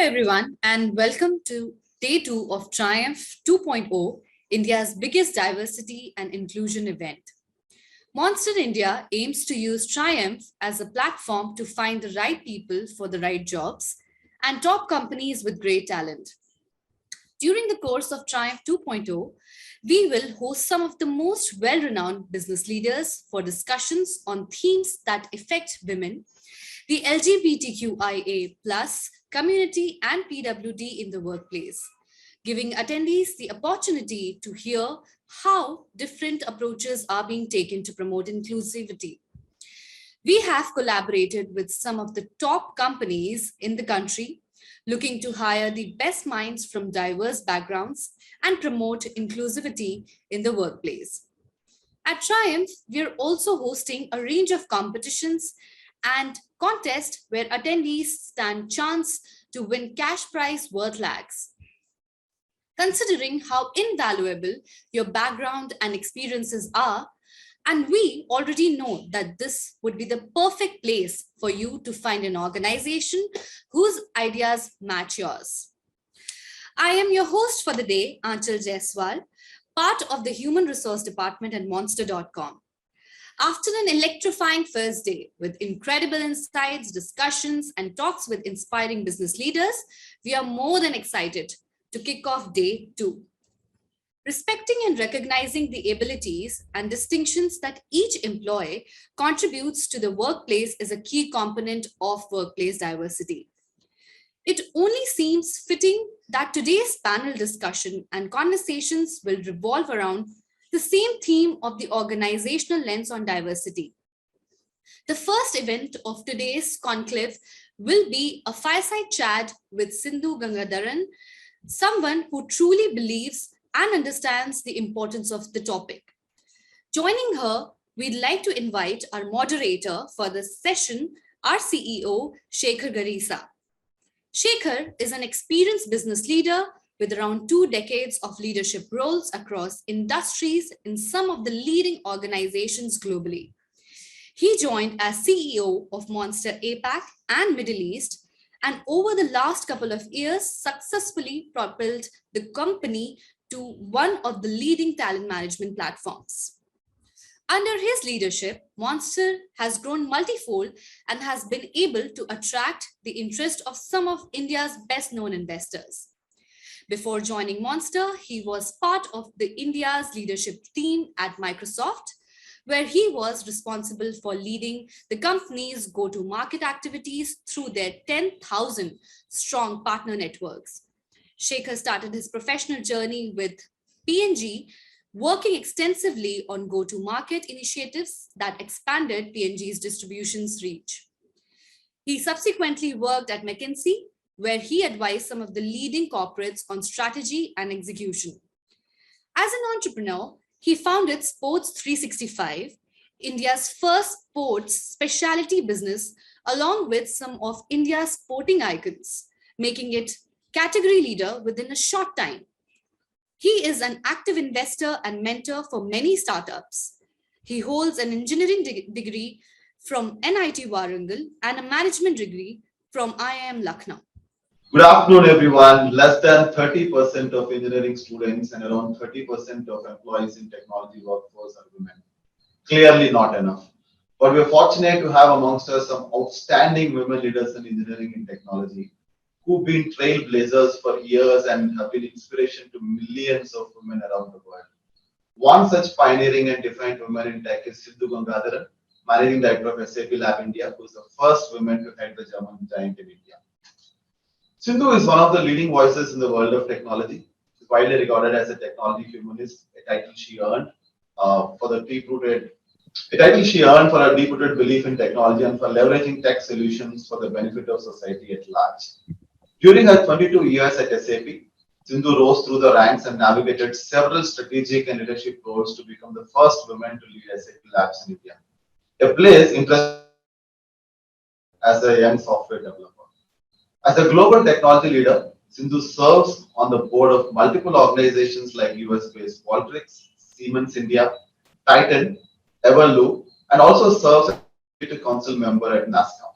everyone, and welcome to day two of Triumph 2.0, India's biggest diversity and inclusion event. Monster India aims to use Triumph as a platform to find the right people for the right jobs and top companies with great talent. During the course of Triumph 2.0, we will host some of the most well renowned business leaders for discussions on themes that affect women, the LGBTQIA plus community, and PWD in the workplace, giving attendees the opportunity to hear how different approaches are being taken to promote inclusivity. We have collaborated with some of the top companies in the country, looking to hire the best minds from diverse backgrounds and promote inclusivity in the workplace. At Triumph, we are also hosting a range of competitions and contests where attendees stand chance to win cash prize worth lakhs. Considering how invaluable your background and experiences are, and we already know that this would be the perfect place for you to find an organization whose ideas match yours. I am your host for the day, Anchal Jaiswal, part of the Human Resource Department at Monster.com. After an electrifying first day with incredible insights, discussions, and talks with inspiring business leaders, we are more than excited to kick off day two. Respecting and recognizing the abilities and distinctions that each employee contributes to the workplace is a key component of workplace diversity. It only seems fitting that today's panel discussion and conversations will revolve around the same theme of the Organisational Lens on diversity. The first event of today's conclave will be a fireside chat with Sindhu Gangadharan, someone who truly believes and understands the importance of the topic. Joining her, we'd like to invite our moderator for this session, our CEO, Sekhar Garisa. Sekhar is an experienced business leader with around 2 decades of leadership roles across industries in some of the leading organizations globally. He joined as CEO of Monster APAC and Middle East, and over the last couple of years successfully propelled the company to one of the leading talent management platforms. Under his leadership, Monster has grown multifold and has been able to attract the interest of some of India's best known investors. Before joining Monster, he was part of the India's leadership team at Microsoft, where he was responsible for leading the company's go-to-market activities through their 10,000 strong partner networks. Sekhar started his professional journey with P&G, working extensively on go-to-market initiatives that expanded P&G's distribution's reach. He subsequently worked at McKinsey, where he advised some of the leading corporates on strategy and execution. As an entrepreneur, he founded Sports 365, India's first sports specialty business, along with some of India's sporting icons, making it category leader within a short time. He is an active investor and mentor for many startups. He holds an engineering degree from NIT Warangal and a management degree from IIM Lucknow. Good afternoon, everyone. Less than 30% of engineering students and around 30% of employees in technology workforce are women. Clearly not enough. But we're fortunate to have amongst us some outstanding women leaders in engineering and technology who've been trailblazers for years and have been inspiration to millions of women around the world. One such pioneering and defiant woman in tech is Sindhu Gangadharan, Managing Director of SAP Labs India, who is the first woman to head the German giant in India. Sindhu is one of the leading voices in the world of technology. She's widely regarded as a technology humanist, a title she earned for her deep-rooted belief in technology and for leveraging tech solutions for the benefit of society at large. During her 22 years at SAP, Sindhu rose through the ranks and navigated several strategic and leadership roles to become the first woman to lead SAP Labs in India, a place interested as a young software developer. As a global technology leader, Sindhu serves on the board of multiple organizations like US-based Qualtrics, Siemens India, Titan, Everloop, and also serves as a council member at NASCOM.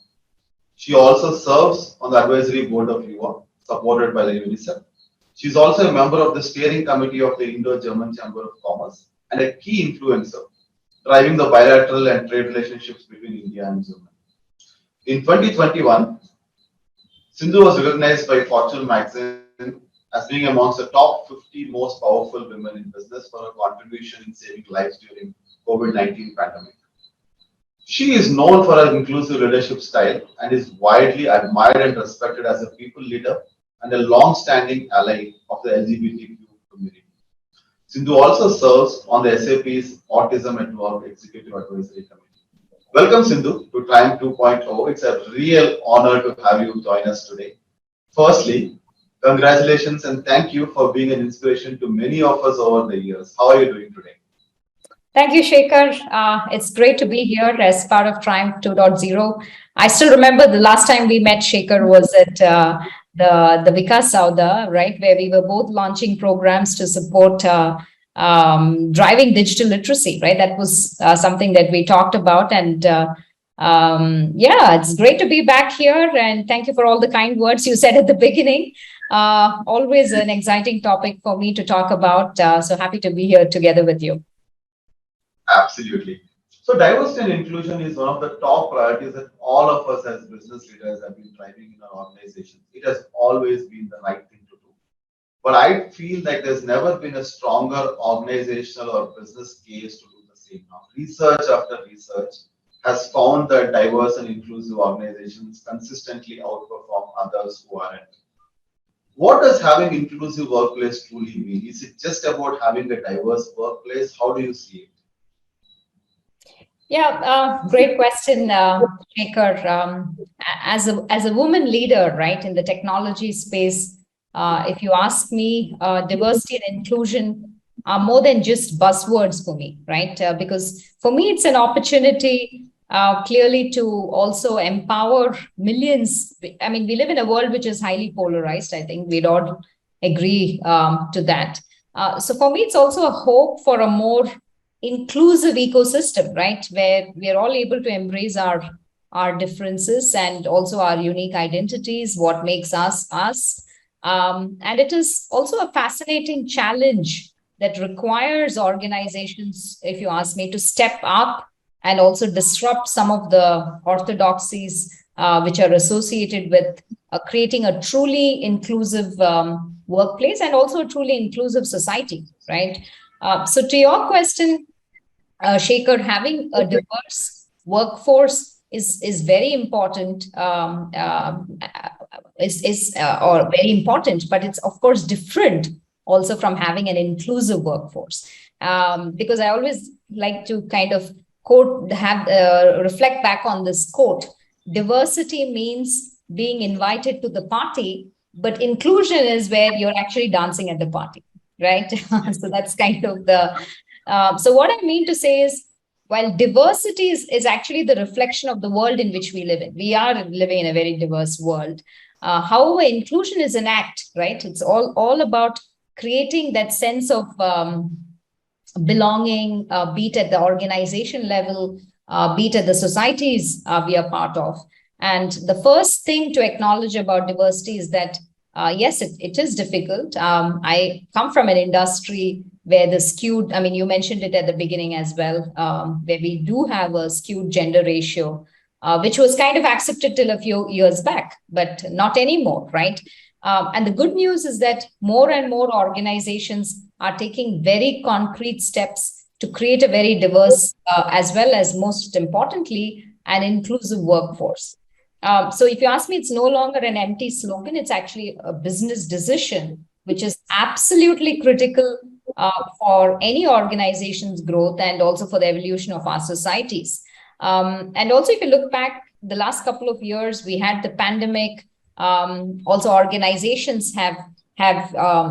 She also serves on the advisory board of UA, supported by the UNICEF. She is also a member of the steering committee of the Indo-German Chamber of Commerce and a key influencer, driving the bilateral and trade relationships between India and Germany. In 2021, Sindhu was recognized by Fortune magazine as being amongst the top 50 most powerful women in business for her contribution in saving lives during COVID-19 pandemic. She is known for her inclusive leadership style and is widely admired and respected as a people leader and a long-standing ally of the LGBTQ community. Sindhu also serves on the SAP's Autism at Work Executive Advisory Committee. Welcome, Sindhu, to Triumph 2.0. It's a real honor to have you join us today. Firstly, congratulations and thank you for being an inspiration to many of us over the years. How are you doing today? Thank you, Sekhar. It's great to be here as part of Triumph 2.0. I still remember the last time we met, Sekhar, was at the Vikas Sauda, right, where we were both launching programs to support driving digital literacy, right? That was something that we talked about. And yeah, it's great to be back here. And thank you for all the kind words you said at the beginning. Always an exciting topic for me to talk about. So happy to be here together with you. Absolutely. So diversity and inclusion is one of the top priorities that all of us as business leaders have been driving in our organization. It has always been the right thing to do. But I feel like there's never been a stronger organizational or business case to do the same now. Research after research has found that diverse and inclusive organizations consistently outperform others who aren't. What does having inclusive workplace truly mean? Is it just about having a diverse workplace? How do you see it? Yeah, great question, Sekhar. As a woman leader, right, in the technology space, if you ask me, diversity and inclusion are more than just buzzwords for me, right? Because for me, it's an opportunity clearly to also empower millions. I mean, we live in a world which is highly polarized. I think we'd all agree to that. So for me, it's also a hope for a more inclusive ecosystem, right, where we are all able to embrace our differences and also our unique identities, what makes us us. And it is also a fascinating challenge that requires organizations, if you ask me, to step up and also disrupt some of the orthodoxies which are associated with creating a truly inclusive workplace and also a truly inclusive society, right? So to your question, Sekhar, having a diverse workforce is very important, or very important, but it's of course different also from having an inclusive workforce. Because I always like to kind of reflect back on this quote. Diversity means being invited to the party, but inclusion is where you're actually dancing at the party, right? So that's kind of the so what I mean to say is, while diversity is actually the reflection of the world in which we live in, we are living in a very diverse world. However, inclusion is an act, right? It's all about creating that sense of belonging, be it at the organization level, be it at the societies we are part of. And the first thing to acknowledge about diversity is that, yes, it is difficult. I come from an industry where the skewed, I mean, you mentioned it at the beginning as well, where we do have a skewed gender ratio, which was kind of accepted till a few years back, but not anymore, right? And the good news is that more and more organizations are taking very concrete steps to create a very diverse, as well as, most importantly, an inclusive workforce. So if you ask me, it's no longer an empty slogan, it's actually a business decision, which is absolutely critical for any organization's growth and also for the evolution of our societies. And also, if you look back the last couple of years, we had the pandemic. Also, organizations have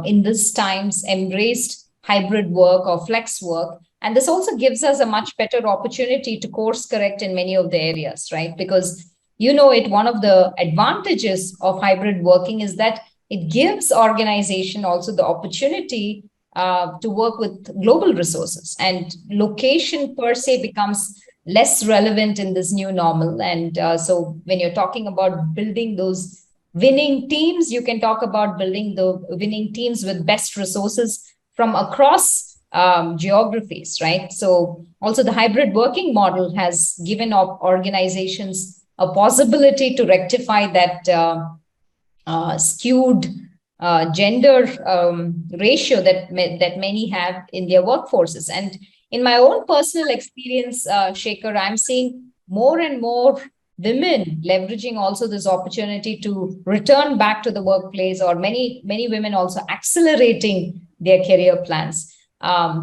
in these times embraced hybrid work or flex work. And this also gives us a much better opportunity to course correct in many of the areas, right? Because, you know, one of the advantages of hybrid working is that it gives organization also the opportunity to work with global resources, and location per se becomes less relevant in this new normal. And so when you're talking about building those winning teams. You can talk about building the winning teams with best resources from across geographies, right? So also the hybrid working model has given organizations a possibility to rectify that skewed gender ratio that many have in their workforces. And in my own personal experience, Sekhar, I'm seeing more and more women leveraging also this opportunity to return back to the workplace, or many women also accelerating their career plans.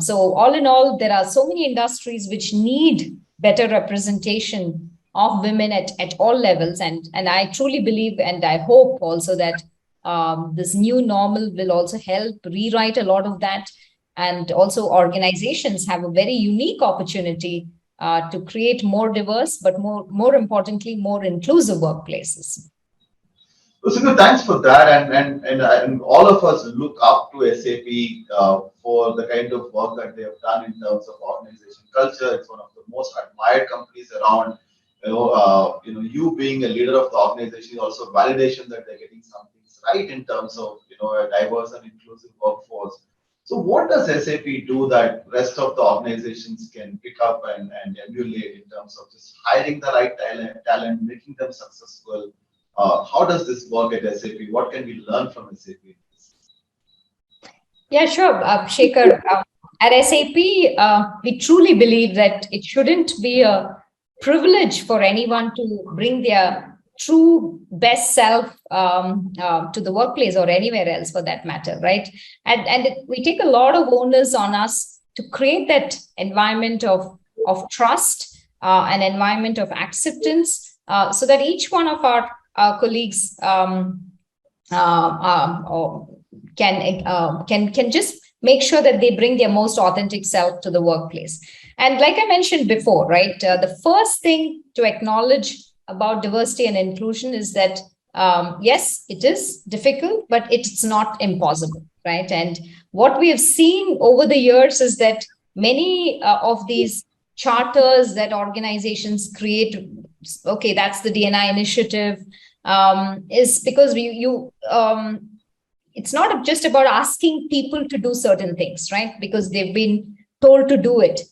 So all in all, there are so many industries which need better representation of women at all levels. And I truly believe, and I hope also, that this new normal will also help rewrite a lot of that. And also organizations have a very unique opportunity to create more diverse, but more importantly, more inclusive workplaces. So, Sindhu, thanks for that. And all of us look up to SAP for the kind of work that they have done in terms of organization culture. It's one of the most admired companies around. You being a leader of the organization is also validation that they're getting some things right in terms of a diverse and inclusive workforce. So, what does SAP do that rest of the organizations can pick up and emulate in terms of just hiring the right talent, making them successful? How does this work at SAP? What can we learn from SAP? Yeah, sure, Sekhar. At SAP, we truly believe that it shouldn't be a privilege for anyone to bring their true best self to the workplace or anywhere else for that matter, right? And we take a lot of onus on us to create that environment of trust, an environment of acceptance, so that each one of our colleagues can just make sure that they bring their most authentic self to the workplace. And like I mentioned before, right, the first thing to acknowledge about diversity and inclusion is that, yes, it is difficult, but it's not impossible, right? And what we have seen over the years is that many of these charters that organizations create, okay, that's the D&I initiative, is because it's not just about asking people to do certain things, right? Because they've been told to do it.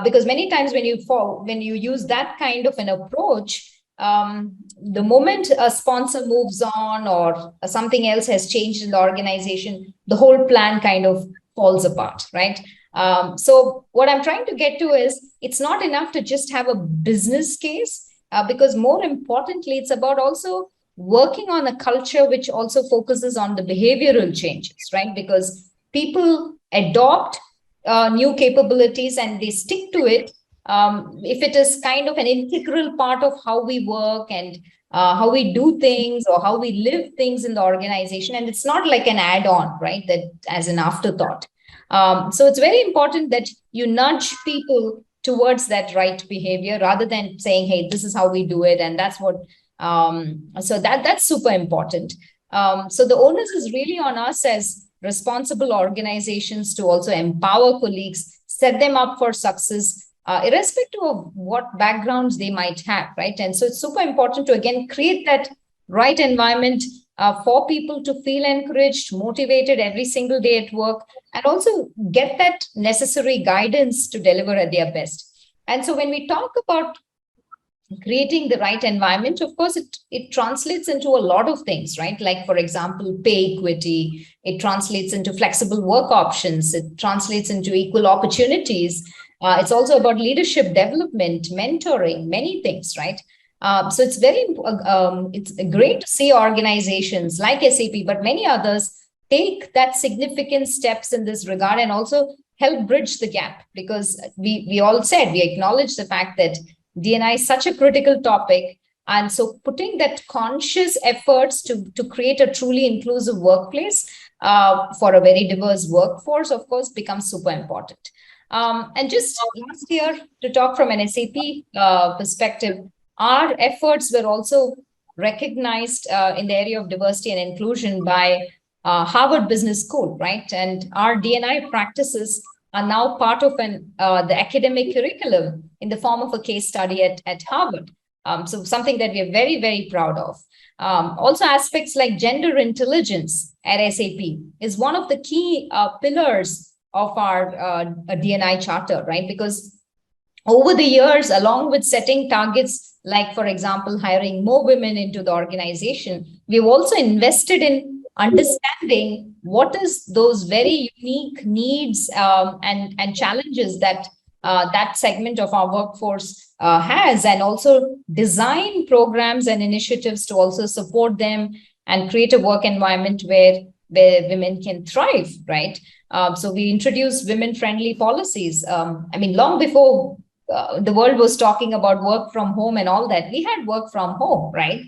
Because many times when you use that kind of an approach, the moment a sponsor moves on or something else has changed in the organization, the whole plan kind of falls apart, right? So what I'm trying to get to is, it's not enough to just have a business case, because more importantly, it's about also working on a culture which also focuses on the behavioral changes, right? Because people adopt new capabilities and they stick to it if it is kind of an integral part of how we work and how we do things or how we live things in the organization. And it's not like an add-on, right, that as an afterthought. So it's very important that you nudge people towards that right behavior rather than saying, hey, this is how we do it, and that's what so that's super important. So the onus is really on us as responsible organizations to also empower colleagues, set them up for success, irrespective of what backgrounds they might have, right? And so it's super important to, again, create that right environment for people to feel encouraged, motivated every single day at work, and also get that necessary guidance to deliver at their best. And so when we talk about creating the right environment, of course, it translates into a lot of things, right? Like, for example, pay equity. It translates into flexible work options. It translates into equal opportunities. It's also about leadership development, mentoring, many things, right? So it's it's great to see organizations like SAP, but many others take that significant steps in this regard and also help bridge the gap, because we all said, we acknowledge the fact that D&I is such a critical topic. And so putting that conscious efforts to create a truly inclusive workplace for a very diverse workforce, of course, becomes super important. And just last year, to talk from an SAP perspective, our efforts were also recognized in the area of diversity and inclusion by Harvard Business School, right? And our D&I practices are now part of the academic curriculum in the form of a case study at Harvard. So something that we are very, very proud of. Also, aspects like gender intelligence at SAP is one of the key pillars of our D&I charter, right? Because over the years, along with setting targets, like, for example, hiring more women into the organization, we've also invested in understanding what is those very unique needs and challenges that that segment of our workforce has, and also design programs and initiatives to also support them and create a work environment where women can thrive, right? So we introduced women-friendly policies. Long before the world was talking about work from home and all that, we had work from home, right?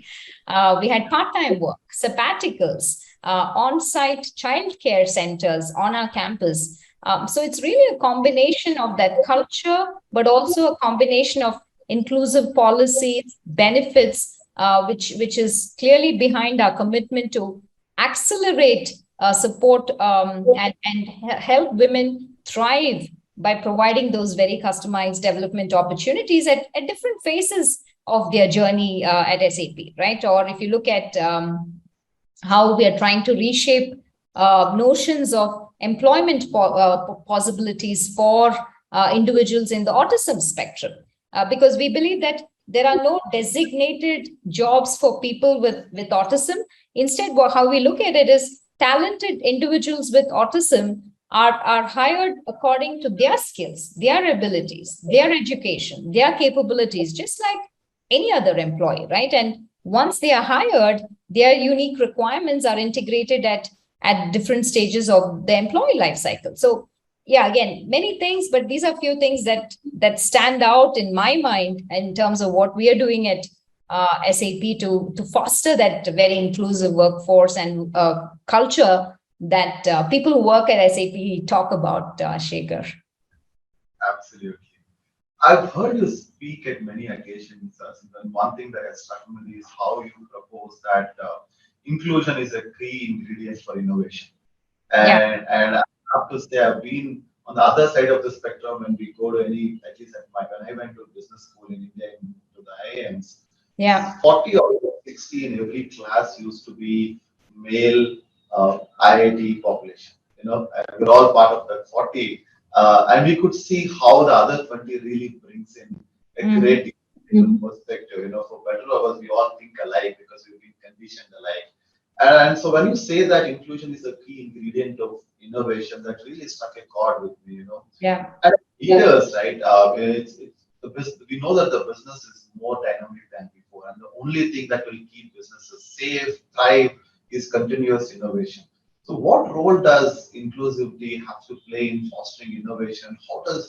We had part-time work, sabbaticals, on-site childcare centers on our campus. So it's really a combination of that culture, but also a combination of inclusive policies, benefits, which is clearly behind our commitment to accelerate support and help women thrive by providing those very customized development opportunities at different phases of their journey at SAP, right? Or if you look at how we are trying to reshape notions of employment possibilities for individuals in the autism spectrum, because we believe that there are no designated jobs for people with autism. Instead, how we look at it is talented individuals with autism are hired according to their skills, their abilities, their education, their capabilities, just like any other employee, right? And once they are hired, their unique requirements are integrated at different stages of the employee life cycle. So yeah, again, many things, but these are few things that stand out in my mind in terms of what we are doing at SAP to foster that very inclusive workforce and culture that people who work at SAP talk about, Sekhar. Absolutely. I've heard you speak at many occasions, and one thing that has struck me is how you propose that inclusion is a key ingredient for innovation. And I have to say, I've been on the other side of the spectrum when we go to any, at least when I went to business school in India, to the IIMs, 40 or 60 in every class used to be male IIT population. And we're all part of that 40. And we could see how the other 20 really brings in a great perspective. For better or worse, we all think alike because we've been conditioned alike. And so when you say that inclusion is a key ingredient of innovation, that really struck a chord with me. And leaders, right? We know that the business is more dynamic than before, and the only thing that will keep businesses safe, thrive, is continuous innovation. So what role does inclusivity have to play in fostering innovation?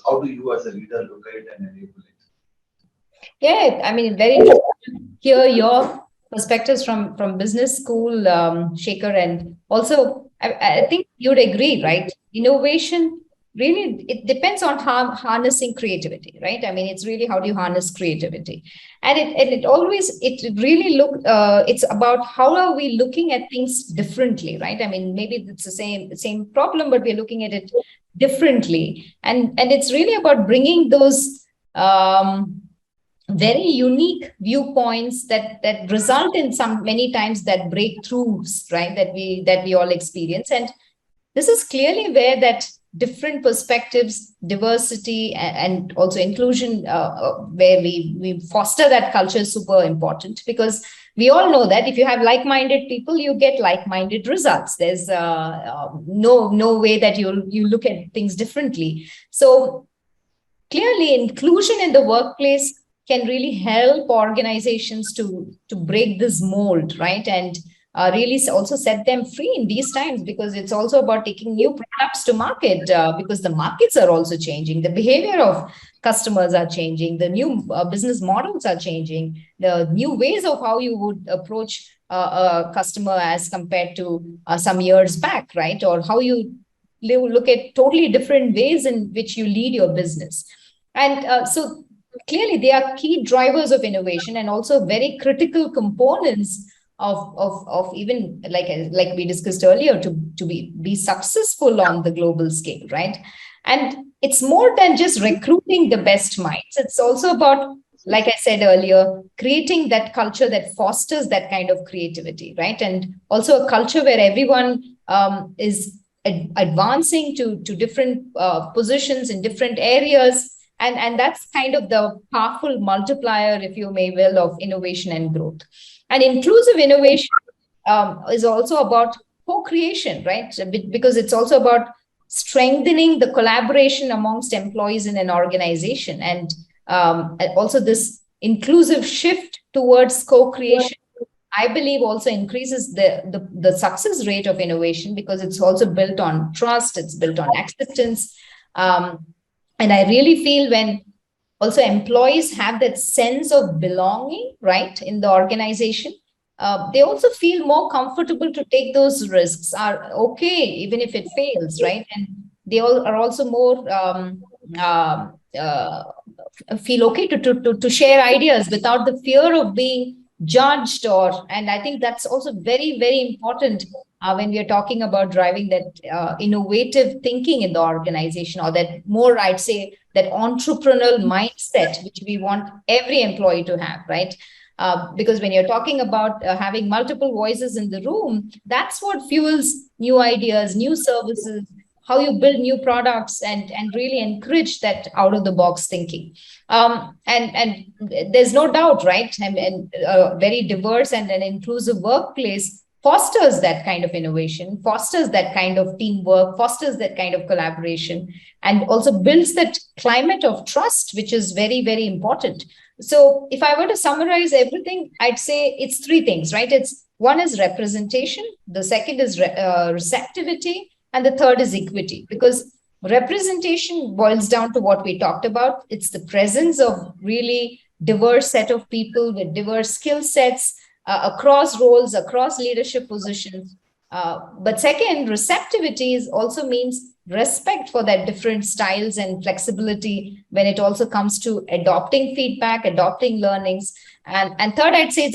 How do you as a leader look at it and enable it? Yeah, very interesting to hear your perspectives from business school, Sekhar, and also I think you'd agree, right? Innovation really, it depends on harnessing creativity, right? It's really how do you harness creativity, and it really it's about how are we looking at things differently, right? Maybe it's the same problem, but we're looking at it differently, and it's really about bringing those very unique viewpoints that result in many times that breakthroughs, right? That we all experience, and this is clearly where that different perspectives, diversity, and also inclusion, where we foster that culture is super important, because we all know that if you have like-minded people, you get like-minded results. There's no way that you look at things differently. So clearly, inclusion in the workplace can really help organizations to break this mold, right? And really also set them free in these times, because it's also about taking new products to market, because the markets are also changing. The behavior of customers are changing. The new business models are changing. The new ways of how you would approach a customer as compared to some years back, right? Or how you look at totally different ways in which you lead your business. And so clearly, they are key drivers of innovation and also very critical components of even like we discussed earlier to be successful on the global scale, right? And it's more than just recruiting the best minds. It's also about like I said earlier, creating that culture that fosters that kind of creativity, right? And also a culture where everyone is advancing to different positions in different areas. And that's kind of the powerful multiplier, if you may will, of innovation and growth. And inclusive innovation is also about co-creation, right? Because it's also about strengthening the collaboration amongst employees in an organization. And also this inclusive shift towards co-creation, I believe, also increases the success rate of innovation, because it's also built on trust, it's built on acceptance. And I really feel when also employees have that sense of belonging, right, in the organization, they also feel more comfortable to take those risks, are okay even if it fails, right? And they all are also more feel okay to share ideas without the fear of being judged. And I think that's also very, very important when we are talking about driving that innovative thinking in the organization, or that more, I'd say, that entrepreneurial mindset, which we want every employee to have, right? Because when you're talking about having multiple voices in the room, that's what fuels new ideas, new services, how you build new products, and really encourage that out of the box thinking. And there's no doubt, right? And a very diverse and an inclusive workplace fosters that kind of innovation, fosters that kind of teamwork, fosters that kind of collaboration, and also builds that climate of trust, which is very, very important. So if I were to summarize everything, I'd say it's three things, right? It's one is representation, the second is receptivity, and the third is equity. Because representation boils down to what we talked about. It's the presence of really diverse set of people with diverse skill sets across roles, across leadership positions. But second, receptivity is also means respect for that different styles and flexibility when it also comes to adopting feedback, adopting learnings. And third, I'd say is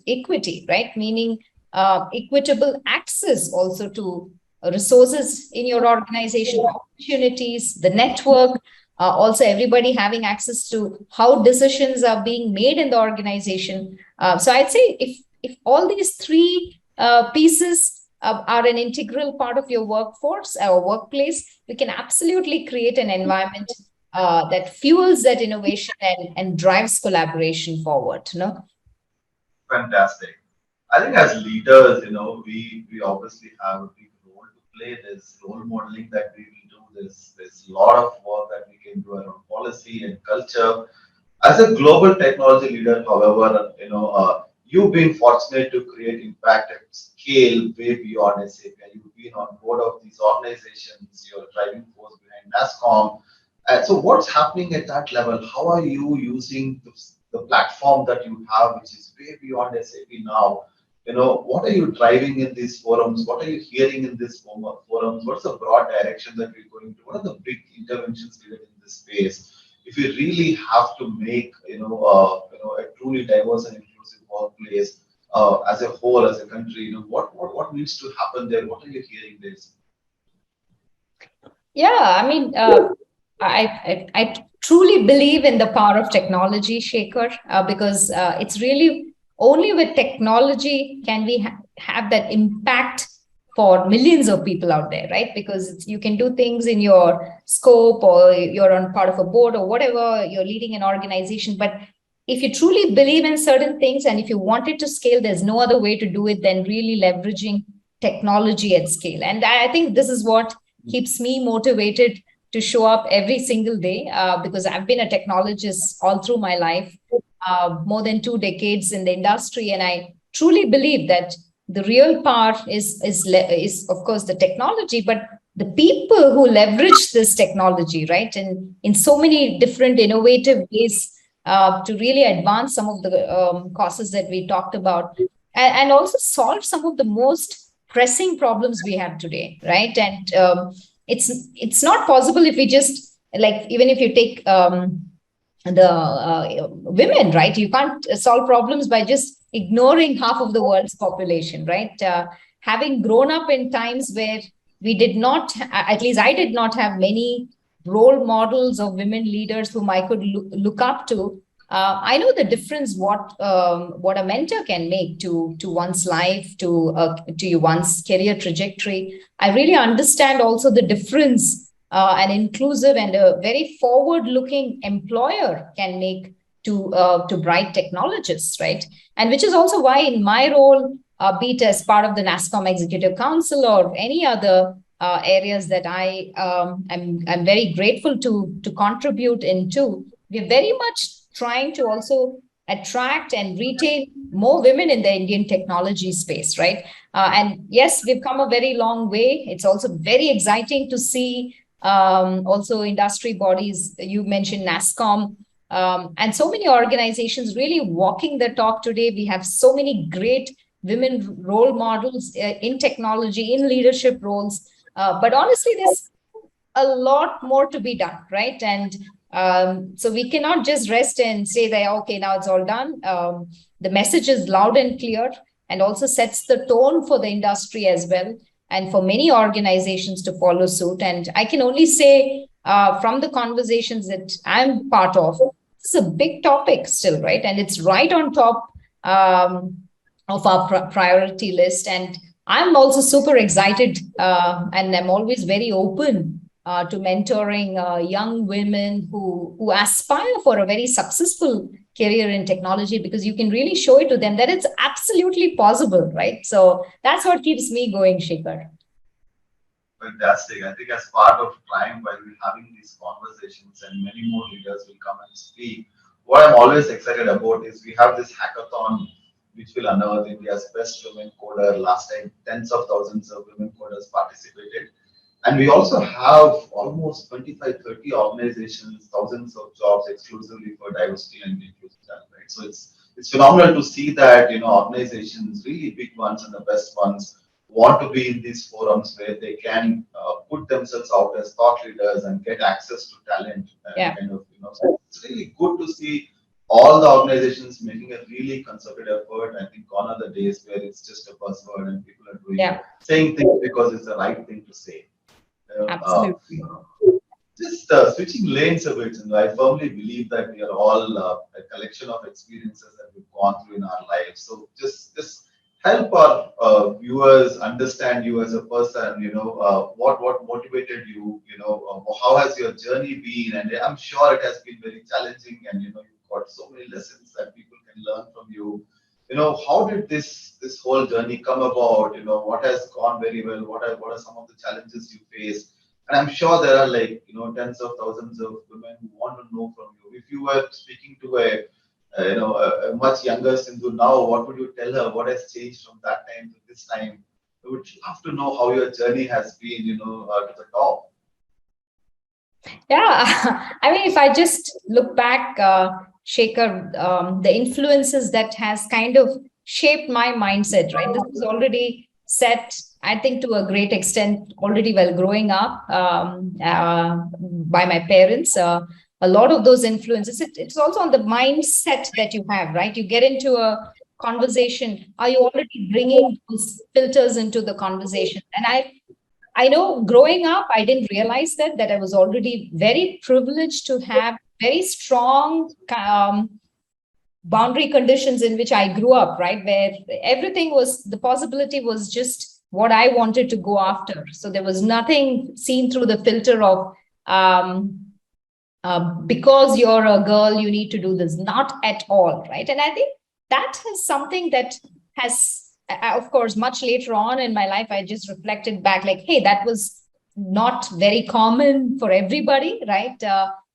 equity, right? Meaning equitable access also to resources in your organization, opportunities, the network, also everybody having access to how decisions are being made in the organization. So I'd say if all these three pieces are an integral part of your workforce or workplace, we can absolutely create an environment that fuels that innovation and drives collaboration forward. Fantastic. I think as leaders, we obviously have a big role to play. There's role modeling that we will do. There's a lot of work that we can do around policy and culture. As a global technology leader, however, you've been fortunate to create impact at scale way beyond SAP. You've been on board of these organizations. You're driving force behind NASCOM. So what's happening at that level? How are you using the platform that you have, which is way beyond SAP now? What are you driving in these forums? What are you hearing in these forums? What's the broad direction that we're going to? What are the big interventions needed in this space? If we really have to make, a truly diverse and inclusive workplace as a whole, as a country, what needs to happen there? What are you hearing there? Yeah, I mean, I truly believe in the power of technology, Sekhar, because it's really only with technology can we have that impact for millions of people out there, right? Because you can do things in your scope, or you're on part of a board or whatever, you're leading an organization. But if you truly believe in certain things and if you want it to scale, there's no other way to do it than really leveraging technology at scale. And I think this is what keeps me motivated to show up every single day, because I've been a technologist all through my life, more than 2 decades in the industry. And I truly believe that the real power is of course the technology, but the people who leverage this technology, right? And in so many different innovative ways to really advance some of the causes that we talked about, and also solve some of the most pressing problems we have today, right? And it's not possible if we just, like, even if you take the women, right? You can't solve problems by just ignoring half of the world's population, right? Having grown up in times where we did not, at least I did not have many role models of women leaders whom I could look up to. I know the difference what a mentor can make to one's life, to one's career trajectory. I really understand also the difference an inclusive and a very forward-looking employer can make to bright technologists, right? And which is also why in my role, be it as part of the NASSCOM Executive Council or any other areas that I'm very grateful to contribute into, we're very much trying to also attract and retain more women in the Indian technology space, right? And yes, we've come a very long way. It's also very exciting to see also industry bodies. You mentioned NASSCOM, and so many organizations really walking the talk today. We have so many great women role models in technology, in leadership roles. But honestly, there's a lot more to be done, right? And so we cannot just rest and say that, okay, now it's all done. The message is loud and clear and also sets the tone for the industry as well, and for many organizations to follow suit. And I can only say from the conversations that I'm part of, it's a big topic still, right? And it's right on top of our priority list. And I'm also super excited and I'm always very open to mentoring young women who aspire for a very successful career in technology, because you can really show it to them that it's absolutely possible, right? So that's what keeps me going, Sekhar. Fantastic. I think as part of Triumph, while we're having these conversations and many more leaders will come and speak, what I'm always excited about is we have this hackathon which will unearth India's best women coder. Last time, tens of thousands of women coders participated. And we also have almost 25, 30 organizations, thousands of jobs exclusively for diversity and inclusion, right? So it's phenomenal to see that, organizations, really big ones and the best ones, want to be in these forums where they can put themselves out as thought leaders and get access to talent. And so it's really good to see all the organizations making a really concerted effort. I think gone are the days where it's just a buzzword and people are saying things because it's the right thing to say. Absolutely. Just switching lanes a bit, and I firmly believe that we are all a collection of experiences that we've gone through in our lives. So just help our viewers understand you as a person. What motivated you. How has your journey been? And I'm sure it has been very challenging, and you've got so many lessons that people can learn from you. How did this whole journey come about? What has gone very well? What are some of the challenges you face? And I'm sure there are tens of thousands of women who want to know from you. If you were speaking to a much younger Sindhu now, what would you tell her? What has changed from that time to this time? I would love to know how your journey has been, to the top. Yeah, I mean, if I just look back, Sekhar, the influences that has kind of shaped my mindset, right? This was already set, I think, to a great extent already while growing up by my parents. A lot of those influences, it's also on the mindset that you have, right? You get into a conversation, are you already bringing those filters into the conversation? And I know growing up, I didn't realize that I was already very privileged to have very strong boundary conditions in which I grew up, right? Where everything was, the possibility was just what I wanted to go after. So there was nothing seen through the filter of, because you're a girl, you need to do this. Not at all, right? And I think that is something that has, of course, much later on in my life, I just reflected back like, hey, that was not very common for everybody, right?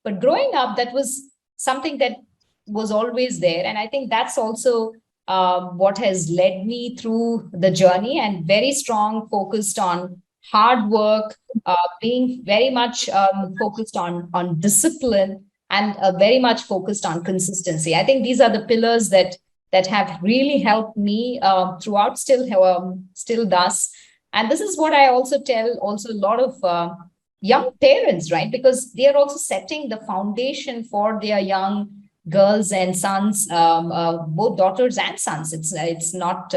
But growing up, that was something that was always there. And I think that's also what has led me through the journey, and very strong, focused on hard work, being very much focused on discipline, and very much focused on consistency. I think these are the pillars that have really helped me throughout, still does. And this is what I also tell also a lot of young parents, right? Because they are also setting the foundation for their young girls and sons, both daughters and sons. It's not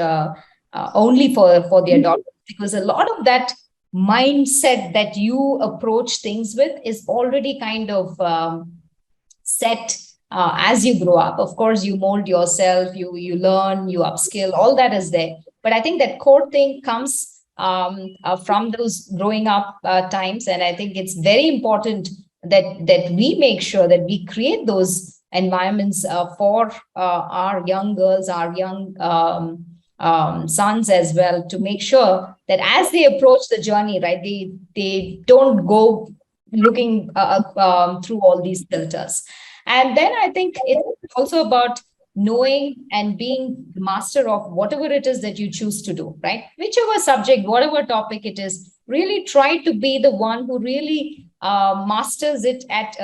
only for their daughters, because a lot of that mindset that you approach things with is already kind of set as you grow up. Of course, you mold yourself, you learn, you upskill, all that is there. But I think that core thing comes from those growing up times. And I think it's very important that we make sure that we create those environments for our young girls, our young sons as well, to make sure that as they approach the journey, right, they don't go looking through all these filters. And then I think it's also about knowing and being the master of whatever it is that you choose to do, right? Whichever subject, whatever topic it is, really try to be the one who really masters it at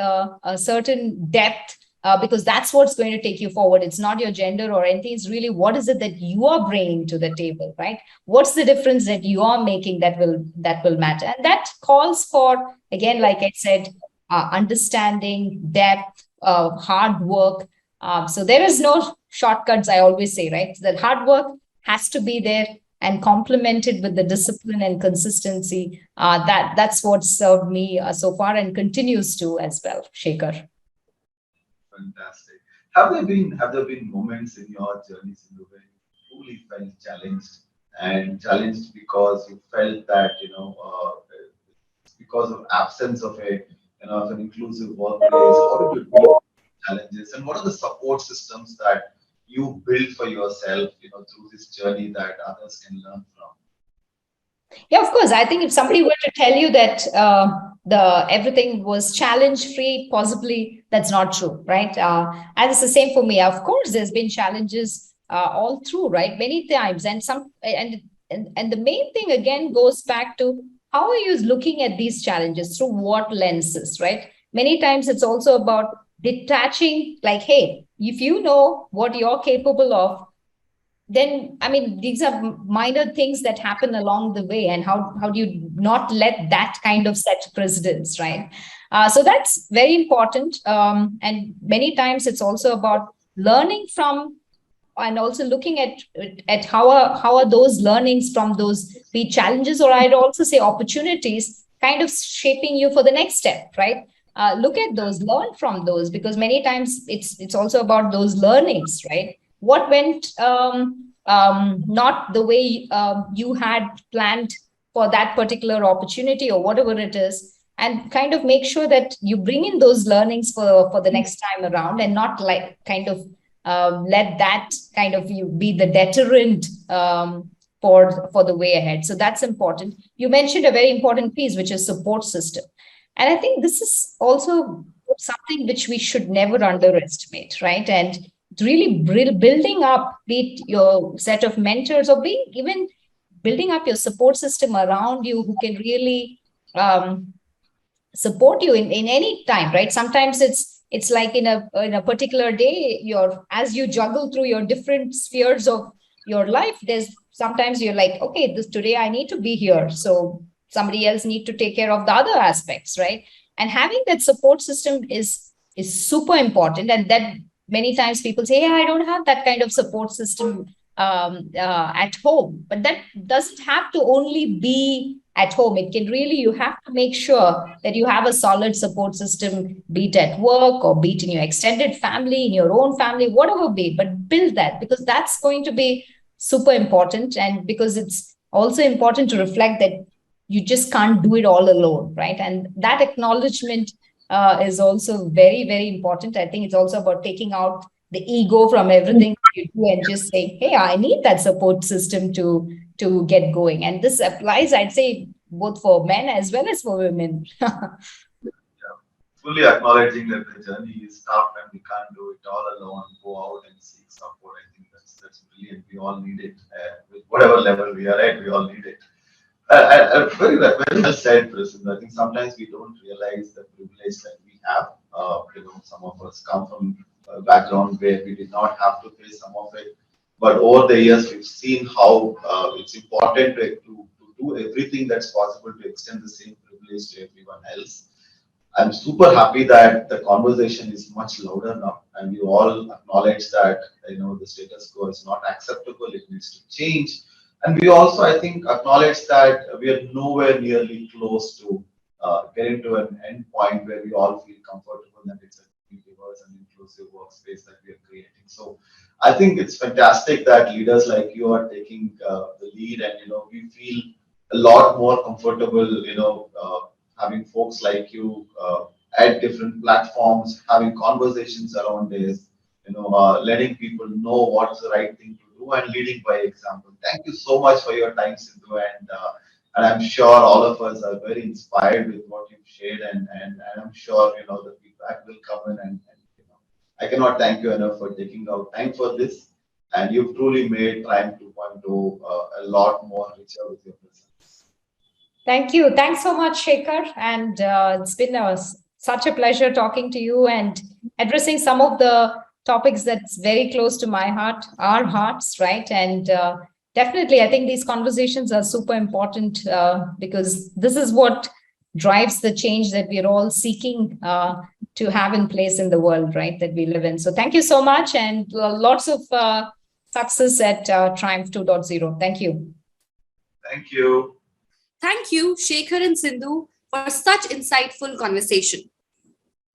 a certain depth, because that's what's going to take you forward. It's not your gender or anything. It's really what is it that you are bringing to the table, right? What's the difference that you are making that will matter? And that calls for, again, like I said, understanding, depth, hard work. So there is no shortcuts, I always say, right? That hard work has to be there and complemented with the discipline and consistency. That's what served me so far and continues to as well, Shekhar. Fantastic. Have there been moments in your journey, Sindhu, where you truly felt challenged because you felt that it's because of absence of of an inclusive workplace? How did you deal with challenges, and what are the support systems that you built for yourself, through this journey that others can learn from? Yeah, of course. I think if somebody were to tell you that the everything was challenge free, possibly that's not true, right? And it's the same for me. Of course, there's been challenges all through, right? Many times, and the main thing again goes back to how are you looking at these challenges, through what lenses, right? Many times it's also about detaching, like, hey, if you know what you're capable of, then I mean these are minor things that happen along the way, and how do you not let that kind of set precedence, right? So that's very important, and many times it's also about learning from, and also looking at how are those learnings from those, be challenges, or I'd also say opportunities, kind of shaping you for the next step, right? Look at those, learn from those, because many times it's also about those learnings, right? What went not the way you had planned for that particular opportunity or whatever it is, and kind of make sure that you bring in those learnings for the next time around, and not like kind of let that kind of you be the deterrent for the way ahead. So that's important. You mentioned a very important piece, which is support system. And I think this is also something which we should never underestimate, right? And really building up, be it your set of mentors, or being even building up your support system around you who can really support you in any time, right? Sometimes it's like in a particular day, as you juggle through your different spheres of your life, there's sometimes you're like, okay, this today I need to be here, so somebody else need to take care of the other aspects, right? And having that support system is super important. And that many times people say, yeah, I don't have that kind of support system at home, but that doesn't have to only be at home. It can really, you have to make sure that you have a solid support system, be it at work or be it in your extended family, in your own family, whatever be, but build that, because that's going to be super important. And because it's also important to reflect that you just can't do it all alone, right? And that acknowledgement is also very, very important. I think it's also about taking out the ego from everything you do and just saying, hey, I need that support system to get going. And this applies, I'd say, both for men as well as for women. Yeah. Fully acknowledging that the journey is tough and we can't do it all alone. Go out and seek support. I think that's brilliant. We all need it. With whatever level we are at, we all need it. Very well said, Prasanna. I think sometimes we don't realize the privilege that we have. Some of us come from a background where we did not have to face some of it, but over the years we've seen how it's important to do everything that's possible to extend the same privilege to everyone else. I'm super happy that the conversation is much louder now, and we all acknowledge that the status quo is not acceptable. It needs to change, and we also, I think, acknowledge that we are nowhere nearly close to getting to an end point where we all feel comfortable that it's a diverse and inclusive workspace that we are creating. So I think it's fantastic that leaders like you are taking the lead, and we feel a lot more comfortable, having folks like you at different platforms, having conversations around this, letting people know what's the right thing to do and leading by example. Thank you so much for your time, Sindhu, and I'm sure all of us are very inspired with what you've shared, and I'm sure the feedback will come in, and I cannot thank you enough for taking out time for this, and you've truly made Triumph 2.0 a lot more richer with your presence. Thank you. Thanks so much, Sekhar. And it's been such a pleasure talking to you and addressing some of the topics that's very close to my heart, our hearts, right? And definitely, I think these conversations are super important because this is what drives the change that we're all seeking to have in place in the world, right, that we live in. So thank you so much, and lots of success at Triumph 2.0. Thank you. Thank you. Thank you, Sekhar and Sindhu, for such insightful conversation.